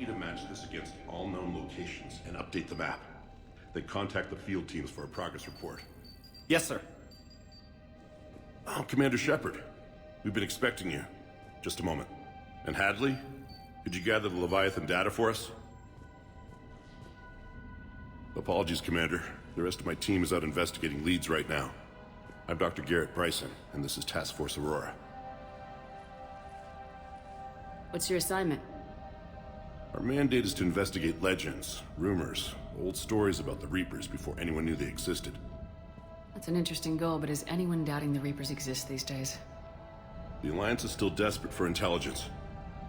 you to match this against all known locations and update the map. Then contact the field teams for a progress report. Yes, sir. Oh, Commander Shepard. We've been expecting you. Just a moment. And Hadley? Could you gather the Leviathan data for us? Apologies, Commander. The rest of my team is out investigating leads right now. I'm Dr. Garrett Bryson, and this is Task Force Aurora. What's your assignment? Our mandate is to investigate legends, rumors, old stories about the Reapers before anyone knew they existed. That's an interesting goal, but is anyone doubting the Reapers exist these days? The Alliance is still desperate for intelligence.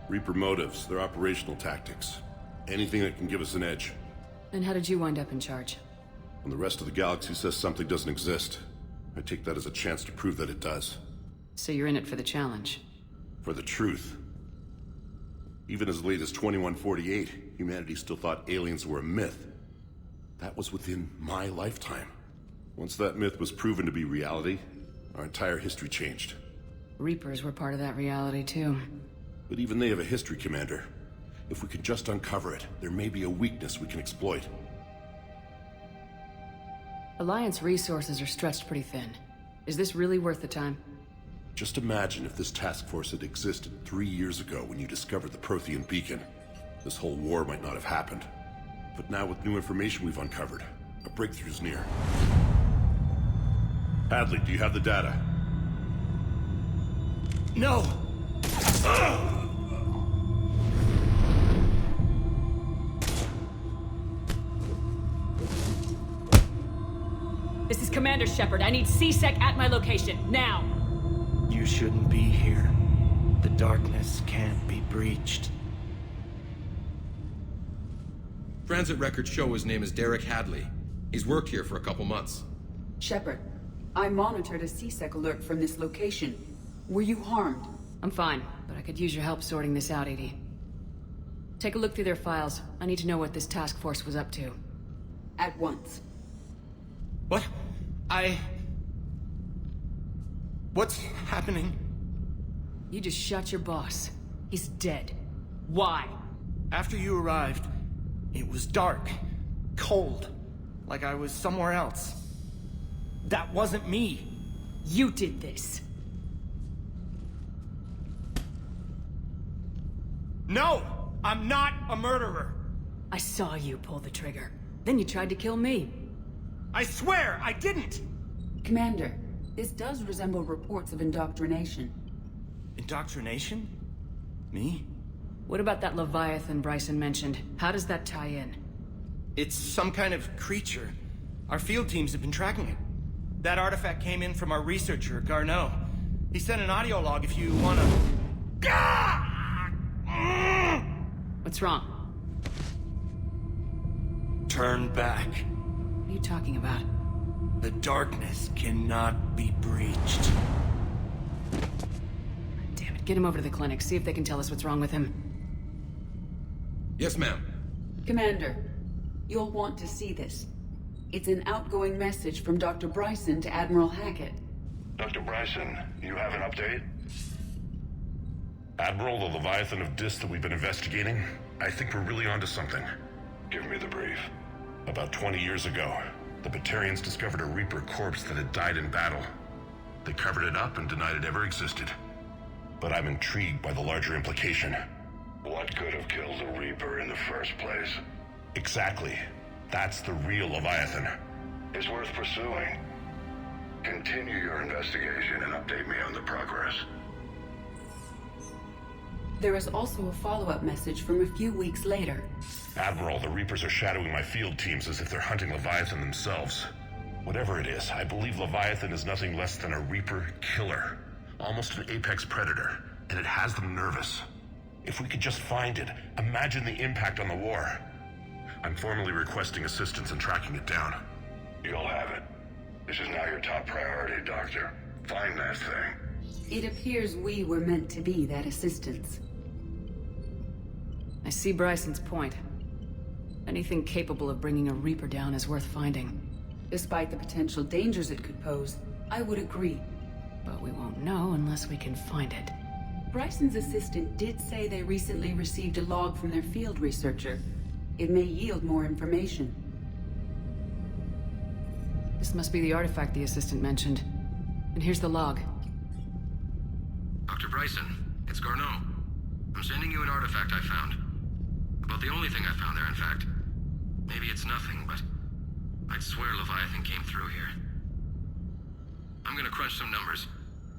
Reaper motives, their operational tactics. Anything that can give us an edge. And how did you wind up in charge? When the rest of the galaxy says something doesn't exist, I take that as a chance to prove that it does. So you're in it for the challenge? For the truth. Even as late as 2148, humanity still thought aliens were a myth. That was within my lifetime. Once that myth was proven to be reality, our entire history changed. Reapers were part of that reality, too. But even they have a history, Commander. If we could just uncover it, there may be a weakness we can exploit. Alliance resources are stretched pretty thin. Is this really worth the time? Just imagine if this task force had existed 3 years ago when you discovered the Prothean beacon. This whole war might not have happened. But now with new information we've uncovered, a breakthrough's near. Hadley, do you have the data? No! This is Commander Shepard. I need C-Sec at my location, now! You shouldn't be here. The darkness can't be breached. Transit records show his name is Derek Hadley. He's worked here for a couple months. Shepard, I monitored a C-Sec alert from this location. Were you harmed? I'm fine, but I could use your help sorting this out, EDI. Take a look through their files. I need to know what this task force was up to. At once. What? What's happening? You just shot your boss. He's dead. Why? After you arrived, it was dark, cold, like I was somewhere else. That wasn't me. You did this. No! I'm not a murderer! I saw you pull the trigger. Then you tried to kill me. I swear I didn't! Commander, this does resemble reports of indoctrination. Indoctrination? Me? What about that Leviathan Bryson mentioned? How does that tie in? It's some kind of creature. Our field teams have been tracking it. That artifact came in from our researcher, Garneau. He sent an audio log if you wanna... What's wrong? Turn back. What are you talking about? The darkness cannot be breached. Damn it, get him over to the clinic. See if they can tell us what's wrong with him. Yes, ma'am. Commander, you'll want to see this. It's an outgoing message from Dr. Bryson to Admiral Hackett. Dr. Bryson, you have an update? Admiral, the Leviathan of Dis that we've been investigating, I think we're really onto something. Give me the brief. About 20 years ago, the Batarians discovered a Reaper corpse that had died in battle. They covered it up and denied it ever existed. But I'm intrigued by the larger implication. What could have killed the Reaper in the first place? Exactly. That's the real Leviathan. It's worth pursuing. Continue your investigation and update me on the progress. There is also a follow-up message from a few weeks later. Admiral, the Reapers are shadowing my field teams as if they're hunting Leviathan themselves. Whatever it is, I believe Leviathan is nothing less than a Reaper killer. Almost an apex predator, and it has them nervous. If we could just find it, imagine the impact on the war. I'm formally requesting assistance in tracking it down. You'll have it. This is now your top priority, Doctor. Find that thing. It appears we were meant to be that assistance. I see Bryson's point. Anything capable of bringing a Reaper down is worth finding. Despite the potential dangers it could pose, I would agree. But we won't know unless we can find it. Bryson's assistant did say they recently received a log from their field researcher. It may yield more information. This must be the artifact the assistant mentioned. And here's the log. Dr. Bryson, it's Garneau. I'm sending you an artifact I found. About the only thing I found there, in fact. Maybe it's nothing, but I'd swear Leviathan came through here. I'm gonna crunch some numbers.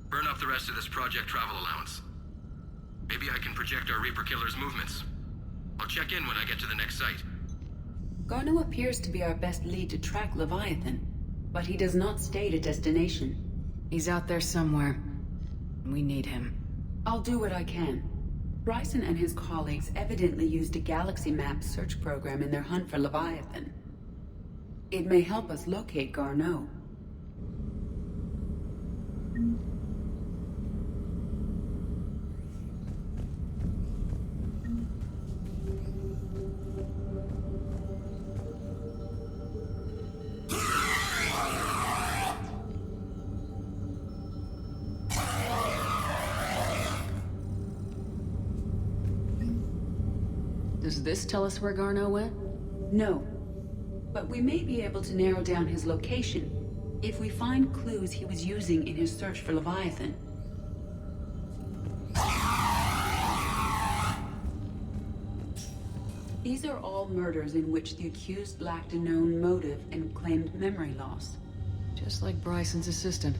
Burn up the rest of this Project Travel allowance. Maybe I can project our Reaper Killer's movements. I'll check in when I get to the next site. Garneau appears to be our best lead to track Leviathan, but he does not state a destination. He's out there somewhere. We need him. I'll do what I can. Bryson and his colleagues evidently used a galaxy map search program in their hunt for Leviathan. It may help us locate Garneau. Does this tell us where Garneau went? No, but we may be able to narrow down his location if we find clues he was using in his search for Leviathan. These are all murders in which the accused lacked a known motive and claimed memory loss. Just like Bryson's assistant.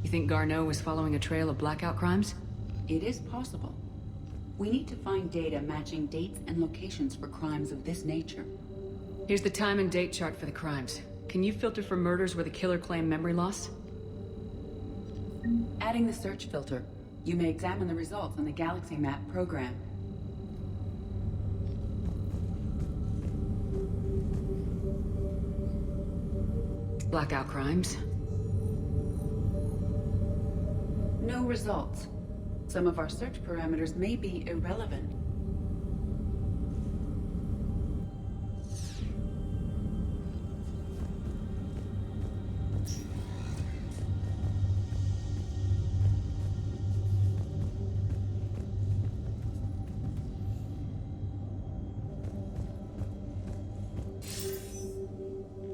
You think Garneau was following a trail of blackout crimes? It is possible. We need to find data matching dates and locations for crimes of this nature. Here's the time and date chart for the crimes. Can you filter for murders where the killer claimed memory loss? Adding the search filter, you may examine the results on the Galaxy Map program. Blackout crimes. No results. Some of our search parameters may be irrelevant.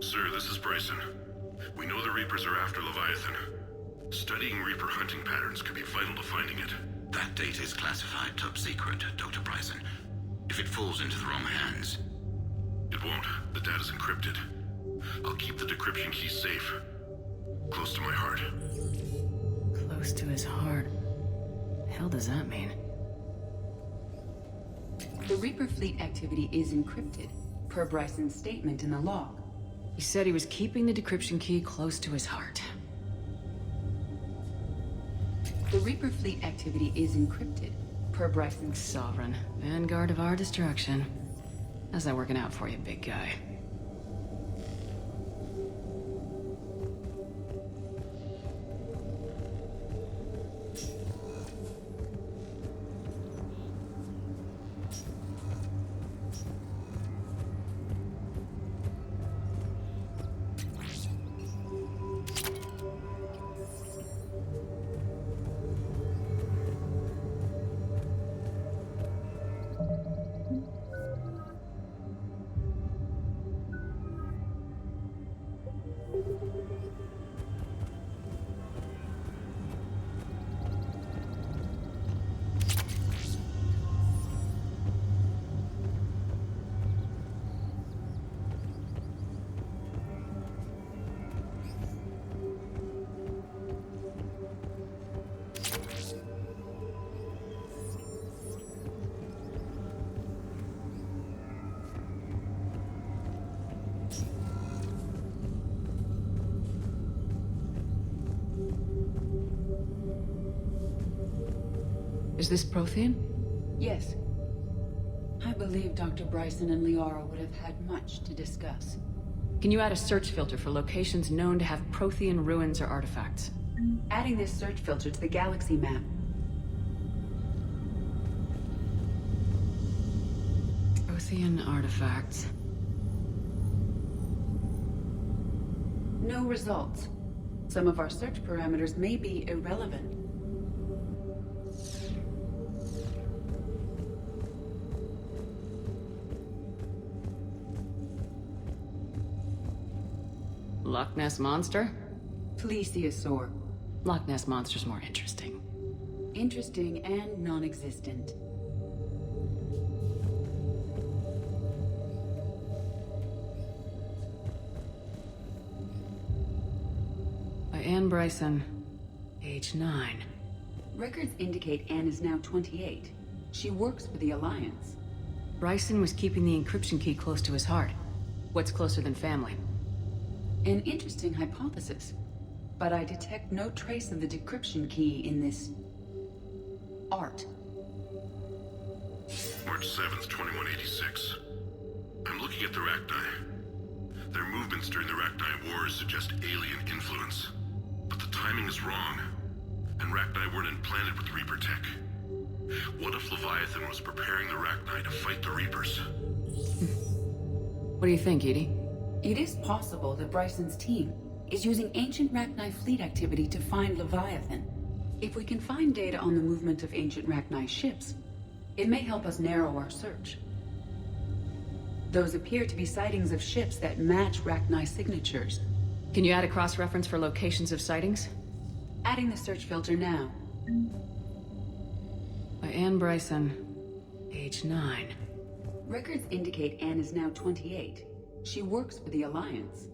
Sir, this is Bryson. We know the Reapers are after Leviathan. Studying Reaper hunting patterns could be vital to finding it. That data is classified top secret, Dr. Bryson. If it falls into the wrong hands... It won't. The data's encrypted. I'll keep the decryption key safe. Close to my heart. Close to his heart. The hell does that mean? The Reaper fleet activity is encrypted, per Bryson's statement in the log. He said he was keeping the decryption key close to his heart. The Reaper fleet activity is encrypted, per Bryson's... Sovereign. Vanguard of our destruction. How's that working out for you, big guy? Is this Prothean? Yes. I believe Dr. Bryson and Liara would have had much to discuss. Can you add a search filter for locations known to have Prothean ruins or artifacts? Adding this search filter to the Galaxy Map. Prothean artifacts. No results. Some of our search parameters may be irrelevant. Loch Ness Monster? Plesiosaur. Loch Ness Monster's more interesting. Interesting and non-existent. By Anne Bryson, age 9. Records indicate Anne is now 28. She works for the Alliance. Bryson was keeping the encryption key close to his heart. What's closer than family? An interesting hypothesis. But I detect no trace of the decryption key in this... art. March 7th, 2186. I'm looking at the Rachni. Their movements during the Rachni Wars suggest alien influence. But the timing is wrong. And Rachni weren't implanted with Reaper tech. What if Leviathan was preparing the Rachni to fight the Reapers? What do you think, Edie? It is possible that Bryson's team is using ancient Rachni fleet activity to find Leviathan. If we can find data on the movement of ancient Rachni ships, it may help us narrow our search. Those appear to be sightings of ships that match Rachni signatures. Can you add a cross-reference for locations of sightings? Adding the search filter now. By Anne Bryson, age 9. Records indicate Anne is now 28. She works for the Alliance.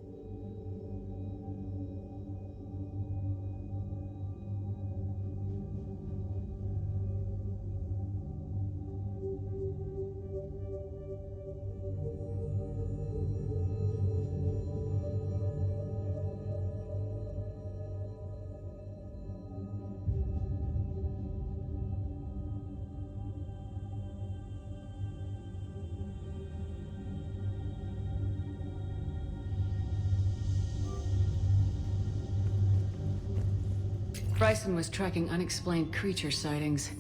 Bryson was tracking unexplained creature sightings.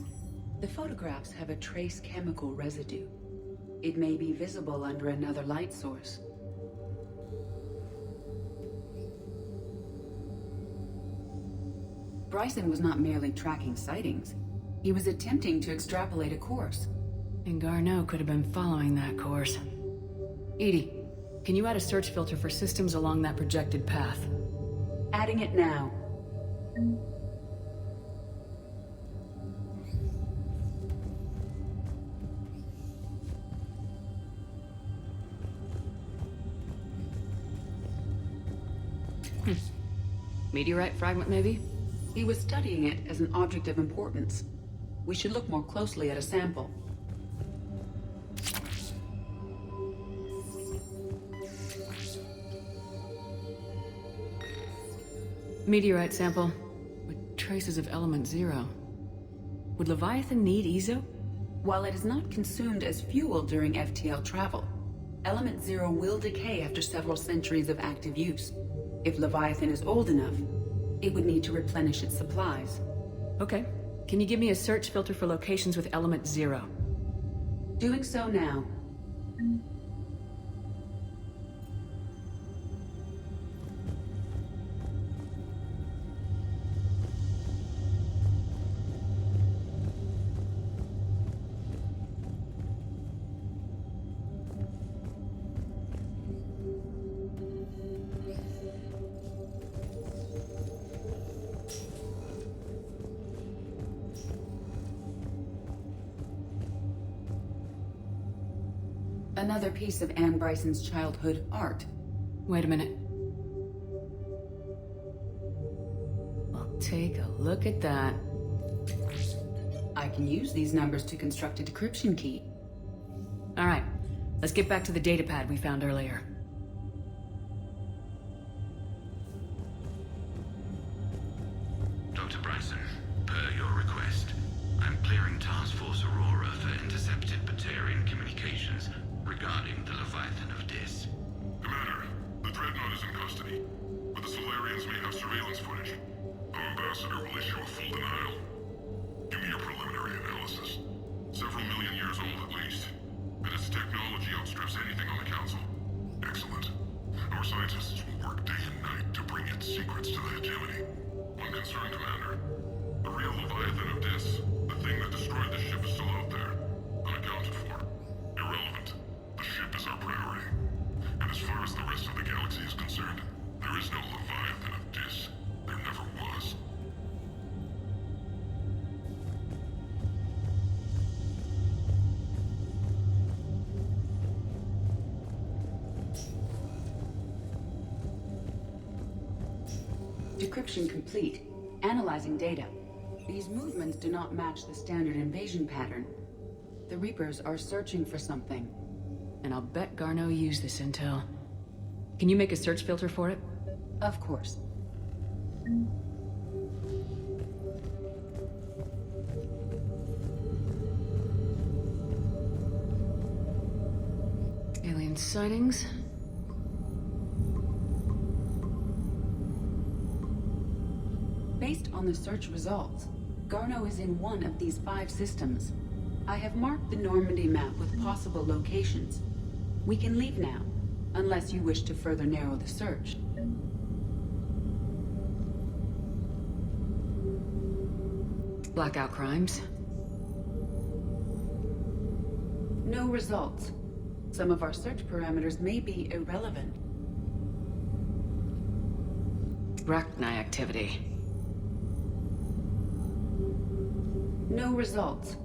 The photographs have a trace chemical residue. It may be visible under another light source. Bryson was not merely tracking sightings. He was attempting to extrapolate a course. And Garneau could have been following that course. Edie, can you add a search filter for systems along that projected path? Adding it now. Meteorite fragment, maybe? He was studying it as an object of importance. We should look more closely at a sample. Meteorite sample with traces of element 0. Would Leviathan need Ezo? While it is not consumed as fuel during FTL travel, Element 0 will decay after several centuries of active use. If Leviathan is old enough, it would need to replenish its supplies. Okay. Can you give me a search filter for locations with element 0? Doing so now. Another piece of Anne Bryson's childhood art. Wait a minute. Well, take a look at that. I can use these numbers to construct a decryption key. All right. Let's get back to the datapad we found earlier. Dr. Bryson, per your request, I'm clearing Task Force Aurora for intercepted Batarian communications regarding the Leviathan of Dis. Commander, the Dreadnought is in custody, but the Solarians may have surveillance footage. Our ambassador will issue a full denial. Give me your preliminary analysis. Several million years old at least, and its technology outstrips anything on the Council. Excellent. Our scientists will work day and night to bring its secrets to the hegemony. One concern, Commander. The real Leviathan of Dis, the thing that destroyed the ship, is still out there, unaccounted for. Irrelevant. The ship is our priority. And as far as the rest of the galaxy is concerned, there is Decryption complete. Analyzing data. These movements do not match the standard invasion pattern. The Reapers are searching for something. And I'll bet Garneau used this intel. Can you make a search filter for it? Of course. Alien sightings? Based on the search results, Garneau is in one of these 5 systems. I have marked the Normandy map with possible locations. We can leave now, unless you wish to further narrow the search. Blackout crimes? No results. Some of our search parameters may be irrelevant. Rachni activity. No results.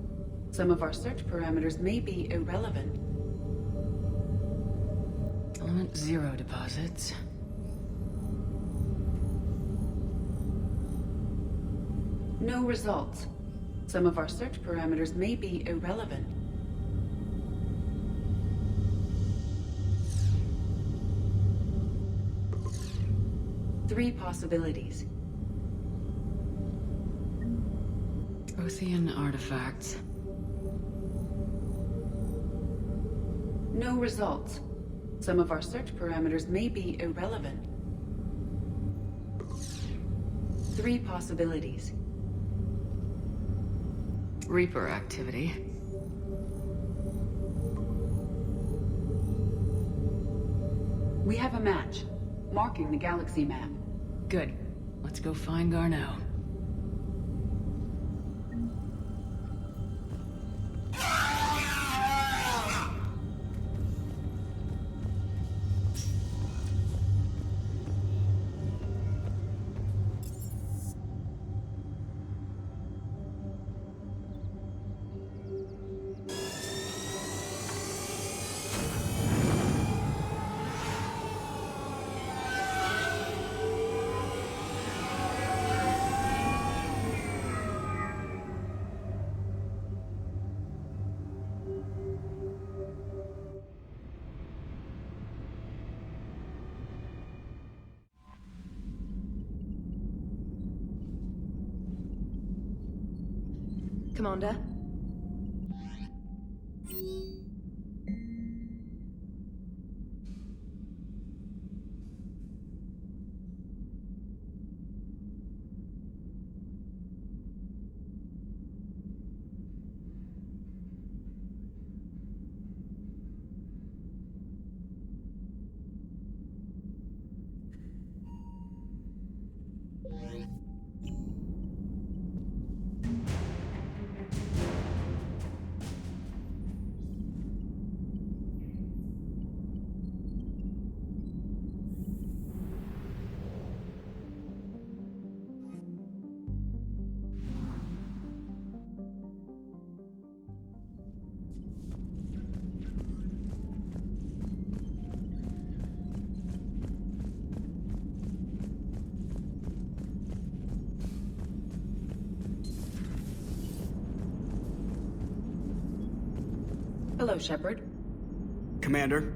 Some of our search parameters may be irrelevant. Element 0 deposits. No results. Some of our search parameters may be irrelevant. Three possibilities. Prothean artifacts. No results. Some of our search parameters may be irrelevant. Three possibilities. Reaper activity. We have a match, marking the galaxy map. Good. Let's go find Garneau. Commander? Hello, Shepard. Commander,